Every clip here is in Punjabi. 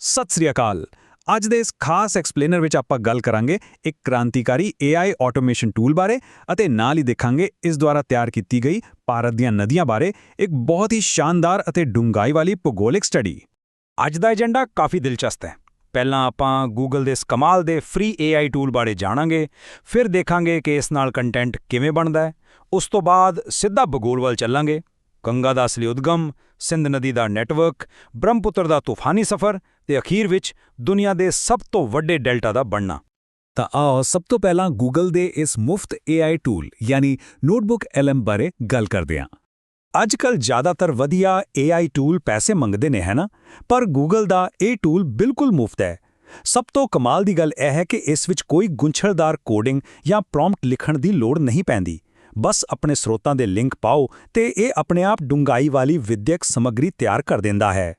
ਸਤਿ ਸ੍ਰੀ ਅਕਾਲ। ਅੱਜ ਦੇ ਇਸ ਖਾਸ ਐਕਸਪਲੇਨਰ ਵਿੱਚ ਆਪਾਂ ਗੱਲ ਕਰਾਂਗੇ ਇੱਕ ਕ੍ਰਾਂਤੀਕਾਰੀ AI ਆਟੋਮੇਸ਼ਨ ਟੂਲ ਬਾਰੇ ਅਤੇ ਨਾਲ ਹੀ ਦੇਖਾਂਗੇ ਇਸ ਦੁਆਰਾ ਤਿਆਰ ਕੀਤੀ ਗਈ ਭਾਰਤ ਦੀਆਂ ਨਦੀਆਂ ਬਾਰੇ ਇੱਕ ਬਹੁਤ ਹੀ ਸ਼ਾਨਦਾਰ ਅਤੇ ਡੂੰਘਾਈ ਵਾਲੀ ਭੂਗੋਲਿਕ ਸਟੱਡੀ। ਅੱਜ ਦਾ ਏਜੰਡਾ ਕਾਫੀ ਦਿਲਚਸਪ ਹੈ। ਪਹਿਲਾਂ ਆਪਾਂ ਗੂਗਲ ਦੇ ਇਸ ਕਮਾਲ ਦੇ ਫ੍ਰੀ AI ਟੂਲ ਬਾਰੇ ਜਾਣਾਂਗੇ, ਫਿਰ ਦੇਖਾਂਗੇ ਕਿ ਇਸ ਨਾਲ ਕੰਟੈਂਟ ਕਿਵੇਂ ਬਣਦਾ ਹੈ। ਉਸ ਤੋਂ ਬਾਅਦ ਸਿੱਧਾ ਭੂਗੋਲ ਵੱਲ ਚੱਲਾਂਗੇ। ਗੰਗਾ ਦਾ ਅਸਲੀ ਉਦਗਮ, ਸਿੰਧ ਨਦੀ ਦਾ ਨੈਟਵਰਕ, ਬ੍ਰਹਮਪੁੱਤਰ ਦਾ ਤੂਫਾਨੀ ਸਫ਼ਰ ਤੇ ਅਖੀਰ ਵਿੱਚ ਦੁਨੀਆ ਦੇ ਸਭ ਤੋਂ ਵੱਡੇ ਡੈਲਟਾ ਦਾ ਬਣਨਾ। ਤਾਂ ਆਓ ਸਭ ਤੋਂ ਪਹਿਲਾਂ ਗੂਗਲ ਦੇ ਇਸ ਮੁਫਤ AI ਟੂਲ ਯਾਨੀ ਨੋਟਬੁੱਕ LM ਬਾਰੇ ਗੱਲ ਕਰਦੇ ਹਾਂ। ਅੱਜਕੱਲ ਜ਼ਿਆਦਾਤਰ ਵਧੀਆ AI ਟੂਲ ਪੈਸੇ ਮੰਗਦੇ ਨੇ, ਹੈ ਨਾ? ਪਰ ਗੂਗਲ ਦਾ ਇਹ ਟੂਲ ਬਿਲਕੁਲ ਮੁਫਤ ਹੈ। ਸਭ ਤੋਂ ਕਮਾਲ ਦੀ ਗੱਲ ਇਹ ਹੈ ਕਿ ਇਸ ਵਿੱਚ ਕੋਈ ਗੁੰਝਲਦਾਰ ਕੋਡਿੰਗ ਜਾਂ ਪ੍ਰੌਂਪਟ ਲਿਖਣ ਦੀ ਲੋੜ ਨਹੀਂ ਪੈਂਦੀ। ਬਸ ਆਪਣੇ ਸਰੋਤਾਂ ਦੇ ਲਿੰਕ ਪਾਓ ਤੇ ਇਹ ਆਪਣੇ ਆਪ ਡੂੰਘਾਈ ਵਾਲੀ ਵਿਦਿਅਕ ਸਮੱਗਰੀ ਤਿਆਰ ਕਰ ਦਿੰਦਾ ਹੈ।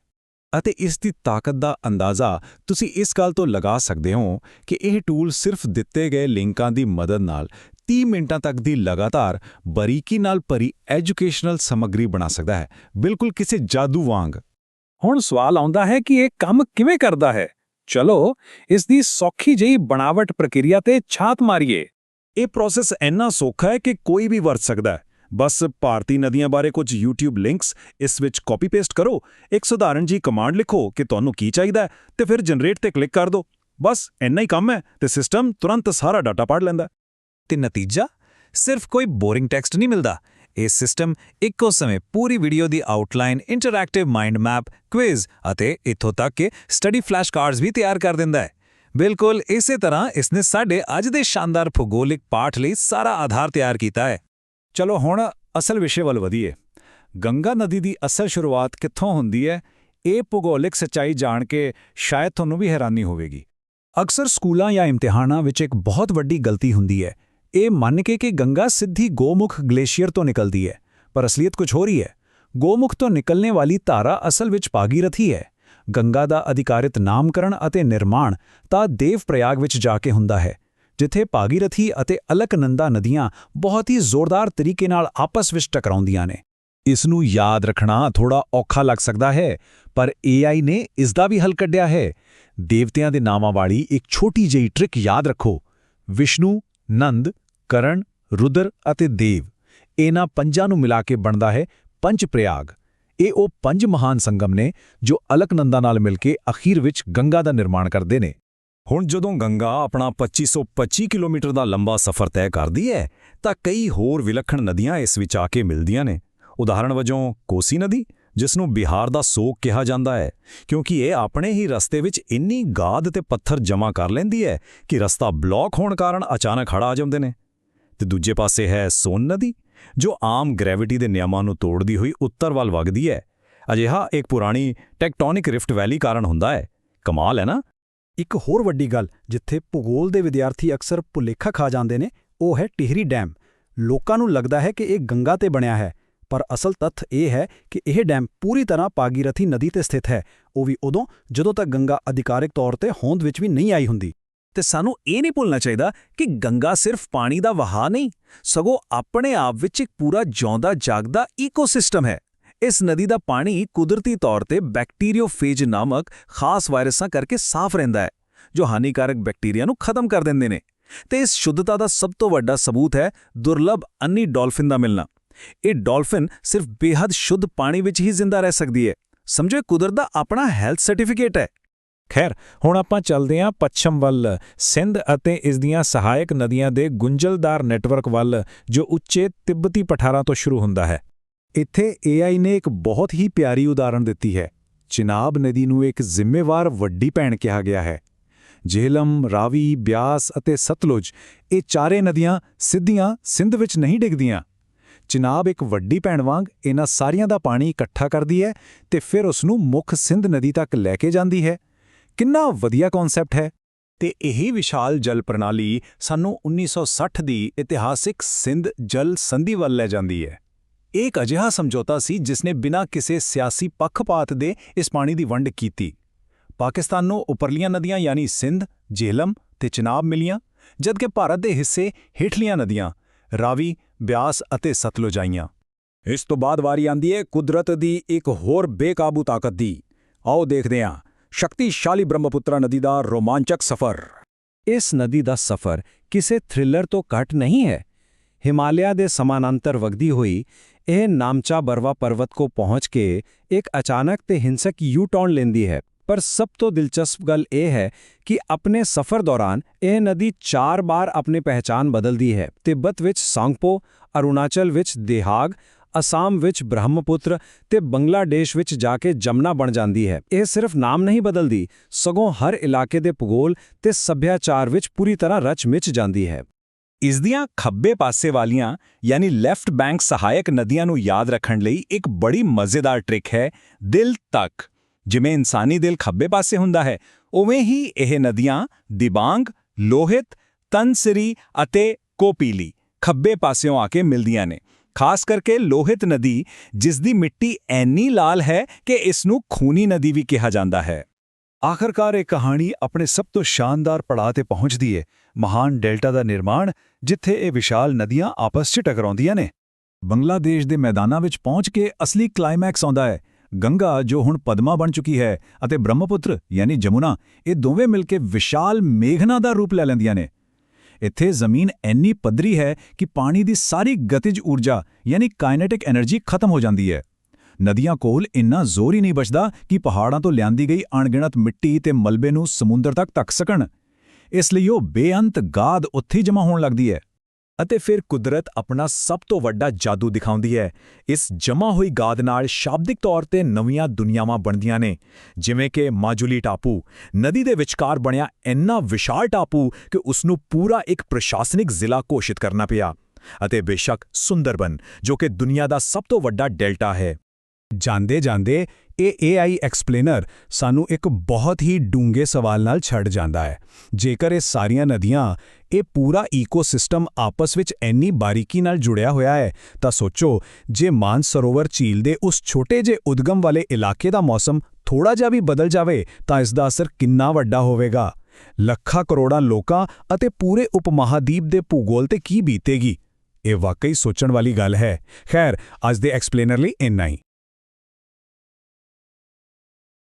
ਅਤੇ ਇਸ ਦੀ ਤਾਕਤ ਦਾ ਅੰਦਾਜ਼ਾ ਤੁਸੀਂ ਇਸ ਗੱਲ ਤੋਂ ਲਗਾ ਸਕਦੇ ਹੋ ਕਿ ਇਹ ਟੂਲ ਸਿਰਫ ਦਿੱਤੇ ਗਏ ਲਿੰਕਾਂ ਦੀ ਮਦਦ ਨਾਲ 30 ਮਿੰਟਾਂ ਤੱਕ ਦੀ ਲਗਾਤਾਰ ਬਰੀਕੀ ਨਾਲ ਭਰੀ ਐਜੂਕੇਸ਼ਨਲ ਸਮੱਗਰੀ ਬਣਾ ਸਕਦਾ ਹੈ, ਬਿਲਕੁਲ ਕਿਸੇ ਜਾਦੂ ਵਾਂਗ। ਹੁਣ ਸਵਾਲ ਆਉਂਦਾ ਹੈ ਕਿ ਇਹ ਕੰਮ ਕਿਵੇਂ ਕਰਦਾ ਹੈ? ਚਲੋ ਇਸ ਦੀ ਸੌਖੀ ਜਿਹੀ ਬਣਾਵਟ ਪ੍ਰਕਿਰਿਆ ਤੇ ਛਾਤ ਮਾਰੀਏ। ਇਹ ਪ੍ਰੋਸੈਸ ਇੰਨਾ ਸੌਖਾ ਹੈ ਕਿ ਕੋਈ ਵੀ ਵਰਤ ਸਕਦਾ ਹੈ। ਬਸ ਭਾਰਤੀ ਨਦੀਆਂ ਬਾਰੇ ਕੁਝ YouTube ਲਿੰਕਸ ਇਸ ਵਿੱਚ ਕਾਪੀ ਪੇਸਟ ਕਰੋ, ਇੱਕ ਸਧਾਰਨ ਜੀ ਕਮਾਂਡ ਲਿਖੋ ਕਿ ਤੁਹਾਨੂੰ ਕੀ ਚਾਹੀਦਾ ਹੈ ਤੇ ਫਿਰ ਜਨਰੇਟ ਤੇ ਕਲਿੱਕ ਕਰ ਦਿਓ। ਬਸ ਇੰਨਾ ਹੀ ਕੰਮ ਹੈ ਤੇ ਸਿਸਟਮ ਤੁਰੰਤ ਸਾਰਾ ਡਾਟਾ ਪੜ੍ਹ ਲੈਂਦਾ। ਤੇ ਨਤੀਜਾ ਸਿਰਫ ਕੋਈ ਬੋਰਿੰਗ ਟੈਕਸਟ ਨਹੀਂ ਮਿਲਦਾ। ਇਹ ਸਿਸਟਮ ਇੱਕੋ ਸਮੇਂ ਪੂਰੀ ਵੀਡੀਓ ਦੀ outline, interactive mind map, quiz ਅਤੇ ਇੱਥੋਂ ਤੱਕ ਕਿ ਸਟੱਡੀ ਫਲੈਸ਼ ਕਾਰਡਸ ਵੀ ਤਿਆਰ ਕਰ ਦਿੰਦਾ ਹੈ। ਬਿਲਕੁਲ ਇਸੇ ਤਰ੍ਹਾਂ ਇਸਨੇ ਸਾਡੇ ਅੱਜ ਦੇ ਸ਼ਾਨਦਾਰ ਭੂਗੋਲਿਕ ਪਾਠ ਲਈ ਸਾਰਾ ਆਧਾਰ ਤਿਆਰ ਕੀਤਾ ਹੈ। ਚਲੋ ਹੁਣ ਅਸਲ ਵਿਸ਼ੇ ਵੱਲ ਵਧੀਏ। ਗੰਗਾ ਨਦੀ ਦੀ ਅਸਲ ਸ਼ੁਰੂਆਤ ਕਿੱਥੋਂ ਹੁੰਦੀ ਹੈ? ਇਹ ਭੂਗੋਲਿਕ ਸੱਚਾਈ ਜਾਣ ਕੇ ਸ਼ਾਇਦ ਤੁਹਾਨੂੰ ਵੀ ਹੈਰਾਨੀ ਹੋਵੇਗੀ। ਅਕਸਰ ਸਕੂਲਾਂ ਜਾਂ ਇਮਤਿਹਾਨਾਂ ਵਿੱਚ ਇੱਕ ਬਹੁਤ ਵੱਡੀ ਗਲਤੀ ਹੁੰਦੀ ਹੈ, ਇਹ ਮੰਨ ਕੇ ਕਿ ਗੰਗਾ ਸਿੱਧੀ ਗੋਮੁਖ ਗਲੇਸ਼ੀਅਰ ਤੋਂ ਨਿਕਲਦੀ ਹੈ, ਪਰ ਅਸਲੀਅਤ ਕੁਝ ਹੋਰ ਹੀ ਹੈ। ਗੋਮੁਖ ਤੋਂ ਨਿਕਲਣੇ ਵਾਲੀ ਧਾਰਾ ਅਸਲ ਵਿੱਚ ਭਾਗੀਰਥੀ ਹੈ। ਗੰਗਾ ਦਾ ਅਧਿਕਾਰਿਤ ਨਾਮਕਰਨ ਅਤੇ ਨਿਰਮਾਣ ਤਾਂ ਦੇਵ ਪ੍ਰਯਾਗ ਵਿੱਚ ਜਾ ਕੇ ਹੁੰਦਾ ਹੈ, ਜਿੱਥੇ ਭਾਗੀਰਥੀ ਅਤੇ ਅਲਕਨੰਦਾ ਨਦੀਆਂ ਬਹੁਤ ਹੀ ਜ਼ੋਰਦਾਰ ਤਰੀਕੇ ਨਾਲ ਆਪਸ ਵਿੱਚ ਟਕਰਾਉਂਦੀਆਂ ਨੇ। ਇਸ ਨੂੰ ਯਾਦ ਰੱਖਣਾ ਥੋੜਾ ਔਖਾ ਲੱਗ ਸਕਦਾ ਹੈ, ਪਰ AI ਨੇ ਇਸ ਦਾ ਵੀ ਹੱਲ ਕੱਢਿਆ ਹੈ। ਦੇਵਤਿਆਂ ਦੇ ਨਾਵਾਂ ਵਾਲੀ ਇੱਕ ਛੋਟੀ ਜਿਹੀ ਟ੍ਰਿਕ ਯਾਦ ਰੱਖੋ। ਵਿਸ਼ਨੂੰ, ਨੰਦ, ਕਰਨ, ਰੁਦਰ ਅਤੇ ਦੇਵ, ਇਹਨਾਂ ਪੰਜਾਂ ਨੂੰ ਮਿਲਾ ਕੇ ਬਣਦਾ ਹੈ ਪੰਜ ਪ੍ਰਯਾਗ। ਇਹ ਉਹ ਪੰਜ ਮਹਾਨ ਸੰਗਮ ਨੇ ਜੋ ਅਲਕਨੰਦਾ ਨਾਲ ਮਿਲ ਕੇ ਅਖੀਰ ਵਿੱਚ ਗੰਗਾ ਦਾ ਨਿਰਮਾਣ ਕਰਦੇ ਨੇ। ਹੁਣ ਜਦੋਂ ਗੰਗਾ ਆਪਣਾ 2525 ਕਿਲੋਮੀਟਰ ਦਾ ਲੰਬਾ ਸਫ਼ਰ ਤੈਅ ਕਰਦੀ ਹੈ ਤਾਂ ਕਈ ਹੋਰ ਵਿਲੱਖਣ ਨਦੀਆਂ ਇਸ ਵਿੱਚ ਆ ਕੇ ਮਿਲਦੀਆਂ ਨੇ। ਉਦਾਹਰਣ ਵਜੋਂ ਕੋਸੀ ਨਦੀ, ਜਿਸ ਨੂੰ ਬਿਹਾਰ ਦਾ ਸੋਕ ਕਿਹਾ ਜਾਂਦਾ ਹੈ, ਕਿਉਂਕਿ ਇਹ ਆਪਣੇ ਹੀ ਰਸਤੇ ਵਿੱਚ ਇੰਨੀ ਗਾਦ ਤੇ ਪੱਥਰ ਜਮ੍ਹਾਂ ਕਰ ਲੈਂਦੀ ਹੈ ਕਿ ਰਸਤਾ ਬਲੌਕ ਹੋਣ ਕਾਰਨ ਅਚਾਨਕ ਹੜ੍ਹ ਆ ਜਾਂਦੇ ਨੇ। ਤੇ ਦੂਜੇ ਪਾਸੇ ਹੈ ਸੋਨ ਨਦੀ, ਜੋ ਆਮ ਗ੍ਰੈਵਿਟੀ ਦੇ ਨਿਯਮਾਂ ਨੂੰ ਤੋੜਦੀ ਹੋਈ ਉੱਤਰ ਵੱਲ ਵਗਦੀ ਹੈ। ਅਜਿਹਾ ਇੱਕ ਪੁਰਾਣੀ ਟੈਕਟੋਨਿਕ ਰਿਫਟ ਵੈਲੀ ਕਾਰਨ ਹੁੰਦਾ ਹੈ। ਕਮਾਲ ਹੈ ਨਾ? ਇੱਕ ਹੋਰ ਵੱਡੀ ਗੱਲ ਜਿੱਥੇ ਭੂਗੋਲ ਦੇ ਵਿਦਿਆਰਥੀ ਅਕਸਰ ਭੁਲੇਖਾ ਖਾ ਜਾਂਦੇ ਨੇ, ਉਹ ਹੈ ਟਿਹਰੀ ਡੈਮ। ਲੋਕਾਂ ਨੂੰ ਲੱਗਦਾ ਹੈ ਕਿ ਇਹ ਗੰਗਾ ਤੇ ਬਣਿਆ ਹੈ, ਪਰ ਅਸਲ ਤੱਥ ਇਹ ਹੈ ਕਿ ਇਹ ਡੈਮ ਪੂਰੀ ਤਰ੍ਹਾਂ ਭਾਗੀਰਥੀ ਨਦੀ ਤੇ ਸਥਿਤ ਹੈ, ਉਹ ਵੀ ਉਦੋਂ ਜਦੋਂ ਤੱਕ ਗੰਗਾ ਅਧਿਕਾਰਿਕ ਤੌਰ ਤੇ ਹੋਂਦ ਵਿੱਚ ਵੀ ਨਹੀਂ ਆਈ ਹੁੰਦੀ। ਤੇ ਸਾਨੂੰ ਇਹ ਨਹੀਂ ਭੁੱਲਣਾ ਚਾਹੀਦਾ ਕਿ ਗੰਗਾ ਸਿਰਫ ਪਾਣੀ ਦਾ ਵਹਾਅ ਨਹੀਂ, ਸਗੋਂ ਆਪਣੇ ਆਪ ਵਿੱਚ ਇੱਕ ਪੂਰਾ ਜਿਉਂਦਾ ਜਾਗਦਾ ਈਕੋਸਿਸਟਮ ਹੈ। ਇਸ ਨਦੀ ਦਾ ਪਾਣੀ ਕੁਦਰਤੀ ਤੌਰ ਤੇ ਬੈਕਟੀਰੀਓਫੇਜ ਨਾਮਕ ਖਾਸ ਵਾਇਰਸਾਂ ਕਰਕੇ ਸਾਫ਼ ਰਹਿੰਦਾ ਹੈ, ਜੋ ਹਾਨੀਕਾਰਕ ਬੈਕਟੀਰੀਆ ਨੂੰ ਖਤਮ ਕਰ ਦਿੰਦੇ ਨੇ। ਤੇ ਇਸ ਸ਼ੁੱਧਤਾ ਦਾ ਸਭ ਤੋਂ ਵੱਡਾ ਸਬੂਤ ਹੈ ਦੁਰਲੱਭ ਅੰਨੀ ਡਾਲਫਿਨ ਦਾ ਮਿਲਣਾ। ਇਹ ਡਾਲਫਿਨ ਸਿਰਫ ਬੇਹੱਦ ਸ਼ੁੱਧ ਪਾਣੀ ਵਿੱਚ ਹੀ ਜ਼ਿੰਦਾ ਰਹਿ ਸਕਦੀ ਹੈ। ਸਮਝੋ, ਕੁਦਰਤ ਦਾ ਆਪਣਾ ਹੈਲਥ ਸਰਟੀਫਿਕੇਟ ਹੈ। ਖੈਰ, ਹੁਣ ਆਪਾਂ ਚੱਲਦੇ ਹਾਂ ਪੱਛਮ ਵੱਲ, ਸਿੰਧ ਅਤੇ ਇਸ ਦੀਆਂ ਸਹਾਇਕ ਨਦੀਆਂ ਦੇ ਗੁੰਝਲਦਾਰ ਨੈਟਵਰਕ ਵੱਲ, ਜੋ ਉੱਚੇ ਤਿੱਬਤੀ ਪਠਾਰਾਂ ਤੋਂ ਸ਼ੁਰੂ ਹੁੰਦਾ ਹੈ। ਇੱਥੇ AI ਨੇ ਇੱਕ ਬਹੁਤ ਹੀ ਪਿਆਰੀ ਉਦਾਹਰਣ ਦਿੱਤੀ ਹੈ। ਚਿਨਾਬ ਨਦੀ ਨੂੰ ਇੱਕ ਜ਼ਿੰਮੇਵਾਰ ਵੱਡੀ ਭੈਣ ਕਿਹਾ ਗਿਆ ਹੈ। ਜਿਹਲਮ, ਰਾਵੀ, ਬਿਆਸ ਅਤੇ ਸਤਲੁਜ, ਇਹ ਚਾਰੇ ਨਦੀਆਂ ਸਿੱਧੀਆਂ ਸਿੰਧ ਵਿੱਚ ਨਹੀਂ ਡਿੱਗਦੀਆਂ। ਚਿਨਾਬ ਇੱਕ ਵੱਡੀ ਭੈਣ ਵਾਂਗ ਇਹਨਾਂ ਸਾਰੀਆਂ ਦਾ ਪਾਣੀ ਇਕੱਠਾ ਕਰਦੀ ਹੈ ਤੇ ਫਿਰ ਉਸ ਨੂੰ ਮੁੱਖ ਸਿੰਧ ਨਦੀ ਤੱਕ ਲੈ ਕੇ ਜਾਂਦੀ ਹੈ। ਕਿੰਨਾ ਵਧੀਆ ਕਨਸੈਪਟ ਹੈ। ਤੇ ਇਹੀ ਵਿਸ਼ਾਲ ਜਲ ਪ੍ਰਣਾਲੀ ਸਾਨੂੰ 1960 ਦੀ ਇਤਿਹਾਸਿਕ ਸਿੰਧ ਜਲ ਸੰਧੀ ਵੱਲ ਲੈ ਜਾਂਦੀ ਹੈ। ਇਹ ਇੱਕ ਅਜਿਹਾ ਸਮਝੌਤਾ ਸੀ ਜਿਸ ਨੇ ਬਿਨਾਂ ਕਿਸੇ ਸਿਆਸੀ ਪੱਖਪਾਤ ਦੇ ਇਸ ਪਾਣੀ ਦੀ ਵੰਡ ਕੀਤੀ। ਪਾਕਿਸਤਾਨ ਨੂੰ ਉੱਪਰਲੀਆਂ ਨਦੀਆਂ ਯਾਨੀ ਸਿੰਧ, ਜਿਹਲਮ ਤੇ ਚਿਨਾਬ ਮਿਲੀਆਂ, ਜਦਕਿ ਭਾਰਤ ਦੇ ਹਿੱਸੇ ਹੇਠਲੀਆਂ ਨਦੀਆਂ ਰਾਵੀ, ਬਿਆਸ ਅਤੇ ਸਤਲੁਜ ਆਈਆਂ। ਇਸ ਤੋਂ ਬਾਅਦ ਵਾਰੀ ਆਂਦੀ ਹੈ ਕੁਦਰਤ ਦੀ ਇੱਕ ਹੋਰ ਬੇਕਾਬੂ ਤਾਕਤ ਦੀ। ਆਓ ਦੇਖਦੇ ਹਾਂ। ਸ਼ਕਤੀਸ਼ਾਲੀ ਬ੍ਰਹਮਪੁੱਤਰਾ ਨਦੀ ਦਾ ਰੋਮਾਂਚਕ ਸਫ਼ਰ। ਇਸ ਨਦੀ ਦਾ ਸਫ਼ਰ ਕਿਸੇ ਥ੍ਰਿਲਰ ਤੋਂ ਘੱਟ ਨਹੀਂ ਹੈ। ਹਿਮਾਲਿਆ ਦੇ ਸਮਾਨਾਂਤਰ ਵਗਦੀ ਹੋਈ ਇਹ ਨਾਮਚਾ ਬਰਵਾ ਪਰਬਤ ਕੋ ਪਹੁੰਚ ਕੇ ਇੱਕ ਅਚਾਨਕ ਤੇ ਹਿੰਸਕ ਯੂ-ਟਰਨ ਲੈਂਦੀ ਹੈ। ਪਰ ਸਭ ਤੋਂ ਦਿਲਚਸਪ ਗੱਲ ਇਹ ਹੈ ਕਿ ਆਪਣੇ ਸਫ਼ਰ ਦੌਰਾਨ ਇਹ ਨਦੀ 4 ਵਾਰ ਆਪਣੀ ਪਹਿਚਾਨ ਬਦਲਦੀ ਹੈ। ਤਿੱਬਤ ਵਿੱਚ ਸਾਂਗਪੋ, ਅਰੁਣਾਚਲ ਵਿੱਚ ਦੇਹਾਗ, ਅਸਾਮ ਵਿੱਚ ਬ੍ਰਹਮਪੁੱਤਰ ਤੇ ਬੰਗਲਾਦੇਸ਼ ਵਿੱਚ ਜਾ ਕੇ ਜਮਨਾ ਬਣ ਜਾਂਦੀ ਹੈ। ਇਹ ਸਿਰਫ ਨਾਮ ਨਹੀਂ ਬਦਲਦੀ, ਸਗੋਂ ਹਰ ਇਲਾਕੇ ਦੇ ਭੂਗੋਲ ਤੇ ਸੱਭਿਆਚਾਰ ਵਿੱਚ ਪੂਰੀ ਤਰ੍ਹਾਂ ਰਚ-ਮਿਚ ਜਾਂਦੀ ਹੈ। ਇਸ ਦੀਆਂ ਖੱਬੇ ਪਾਸੇ ਵਾਲੀਆਂ ਯਾਨੀ ਲੈਫਟ ਬੈਂਕ ਸਹਾਇਕ ਨਦੀਆਂ ਨੂੰ ਯਾਦ ਰੱਖਣ ਲਈ ਇੱਕ ਬੜੀ ਮਜ਼ੇਦਾਰ ਟ੍ਰਿਕ ਹੈ, ਦਿਲ ਤੱਕ। ਜਿਵੇਂ ਇਨਸਾਨੀ ਦਿਲ ਖੱਬੇ ਪਾਸੇ ਹੁੰਦਾ ਹੈ, ਉਵੇਂ ਹੀ ਇਹ ਨਦੀਆਂ ਦਿਬਾਂਗ, ਲੋਹਿਤ, ਤਨਸਿਰੀ ਅਤੇ ਕੋਪੀਲੀ ਖੱਬੇ ਪਾਸਿਓਂ ਆ ਕੇ ਮਿਲਦੀਆਂ ਨੇ। ਖਾਸ ਕਰਕੇ ਲੋਹਿਤ ਨਦੀ, ਜਿਸ ਦੀ ਮਿੱਟੀ ਐਨੀ ਲਾਲ ਹੈ ਕਿ ਇਸ ਨੂੰ ਖੂਨੀ ਨਦੀ ਵੀ ਕਿਹਾ ਜਾਂਦਾ ਹੈ। ਆਖਰਕਾਰ ਇਹ ਕਹਾਣੀ ਆਪਣੇ ਸਭ ਤੋਂ ਸ਼ਾਨਦਾਰ ਪੜਾਅ ਤੇ ਪਹੁੰਚਦੀ ਹੈ, ਮਹਾਨ ਡੈਲਟਾ ਦਾ ਨਿਰਮਾਣ, ਜਿੱਥੇ ਇਹ ਵਿਸ਼ਾਲ ਨਦੀਆਂ ਆਪਸ 'ਚ ਟਕਰਾਉਂਦੀਆਂ ਨੇ। ਬੰਗਲਾਦੇਸ਼ ਦੇ ਮੈਦਾਨਾਂ ਵਿੱਚ ਪਹੁੰਚ ਕੇ ਅਸਲੀ ਕਲਾਈਮੈਕਸ ਆਉਂਦਾ ਹੈ। ਗੰਗਾ, ਜੋ ਹੁਣ ਪਦਮਾ ਬਣ ਚੁੱਕੀ ਹੈ, ਅਤੇ ਬ੍ਰਹਮਪੁੱਤਰ ਯਾਨੀ ਜਮੁਨਾ, ਇਹ ਦੋਵੇਂ ਮਿਲ ਕੇ ਵਿਸ਼ਾਲ ਮੇਘਨਾ ਦਾ ਰੂਪ ਲੈ ਲੈਂਦੀਆਂ ਨੇ। ਇੱਥੇ ਜ਼ਮੀਨ ਇੰਨੀ ਪੱਧਰੀ ਹੈ ਕਿ ਪਾਣੀ ਦੀ ਸਾਰੀ ਗਤਿਜ ਊਰਜਾ ਯਾਨੀ ਕਾਇਨੇਟਿਕ એનર્ਜੀ ਖਤਮ ਹੋ ਜਾਂਦੀ ਹੈ। ਨਦੀਆਂ ਕੋਲ ਇੰਨਾ ਜ਼ੋਰ ਹੀ ਨਹੀਂ ਬਚਦਾ ਕਿ ਪਹਾੜਾਂ ਤੋਂ ਲਿਆਂਦੀ ਗਈ ਅਣਗਿਣਤ ਮਿੱਟੀ ਤੇ ਮਲਬੇ ਨੂੰ ਸਮੁੰਦਰ ਤੱਕ ਧੱਕ ਸਕਣ। ਇਸ ਲਈ ਉਹ ਬੇਅੰਤ ਗਾਦ ਉੱਥੇ ਜਮ੍ਹਾਂ ਹੋਣ ਲੱਗਦੀ ਹੈ। ਅਤੇ ਫਿਰ ਕੁਦਰਤ ਆਪਣਾ ਸਭ ਤੋਂ ਵੱਡਾ ਜਾਦੂ ਦਿਖਾਉਂਦੀ ਹੈ। ਇਸ ਜਮ੍ਹਾਂ ਹੋਈ ਗਾਦ ਨਾਲ ਸ਼ਾਬਦਿਕ ਤੌਰ ਤੇ ਨਵੀਆਂ ਦੁਨੀਆਵਾਂ ਬਣਦੀਆਂ ਨੇ, ਜਿਵੇਂ ਕਿ ਮਾਜੁਲੀ ਟਾਪੂ, ਨਦੀ ਦੇ ਵਿਚਕਾਰ ਬਣਿਆ ਇੰਨਾ ਵਿਸ਼ਾਲ ਟਾਪੂ ਕਿ ਉਸ ਨੂੰ ਪੂਰਾ ਇੱਕ ਪ੍ਰਸ਼ਾਸਨਿਕ ਜ਼ਿਲ੍ਹਾ ਘੋਸ਼ਿਤ ਕਰਨਾ ਪਿਆ, ਅਤੇ ਬੇਸ਼ੱਕ ਸੁੰਦਰਬਨ, ਜੋ ਕਿ ਦੁਨੀਆ ਦਾ ਸਭ ਤੋਂ ਵੱਡਾ ਡੈਲਟਾ ਹੈ। ਜਾਂਦੇ-ਜਾਂਦੇ ਇਹ AI ਐਕਸਪਲੇਨਰ ਸਾਨੂੰ ਇੱਕ ਬਹੁਤ ਹੀ ਡੂੰਘੇ ਸਵਾਲ ਨਾਲ ਛੱਡ ਜਾਂਦਾ ਹੈ। ਜੇਕਰ ਇਹ ਸਾਰੀਆਂ ਨਦੀਆਂ, ਇਹ ਪੂਰਾ ਈਕੋਸਿਸਟਮ ਆਪਸ ਵਿੱਚ ਇੰਨੀ ਬਾਰੀਕੀ ਨਾਲ ਜੁੜਿਆ ਹੋਇਆ ਹੈ, ਤਾਂ ਸੋਚੋ, ਜੇ ਮਾਨਸਰੋਵਰ ਝੀਲ ਦੇ ਉਸ ਛੋਟੇ ਜਿਹੇ ਉਦਗਮ ਵਾਲੇ ਇਲਾਕੇ ਦਾ ਮੌਸਮ ਥੋੜਾ ਜਿਹਾ ਵੀ ਬਦਲ ਜਾਵੇ ਤਾਂ ਇਸ ਦਾ ਅਸਰ ਕਿੰਨਾ ਵੱਡਾ ਹੋਵੇਗਾ। ਲੱਖਾਂ ਕਰੋੜਾਂ ਲੋਕਾਂ ਅਤੇ ਪੂਰੇ ਉਪਮਹਾਦੀਪ ਦੇ ਭੂਗੋਲ ਤੇ ਕੀ ਬੀਤੇਗੀ। ਇਹ ਵਾਕਈ ਸੋਚਣ ਵਾਲੀ ਗੱਲ ਹੈ। ਖੈਰ, ਅੱਜ ਦੇ ਐਕਸਪਲੇਨਰ ਲਈ ਇੰਨਾ ਹੀ।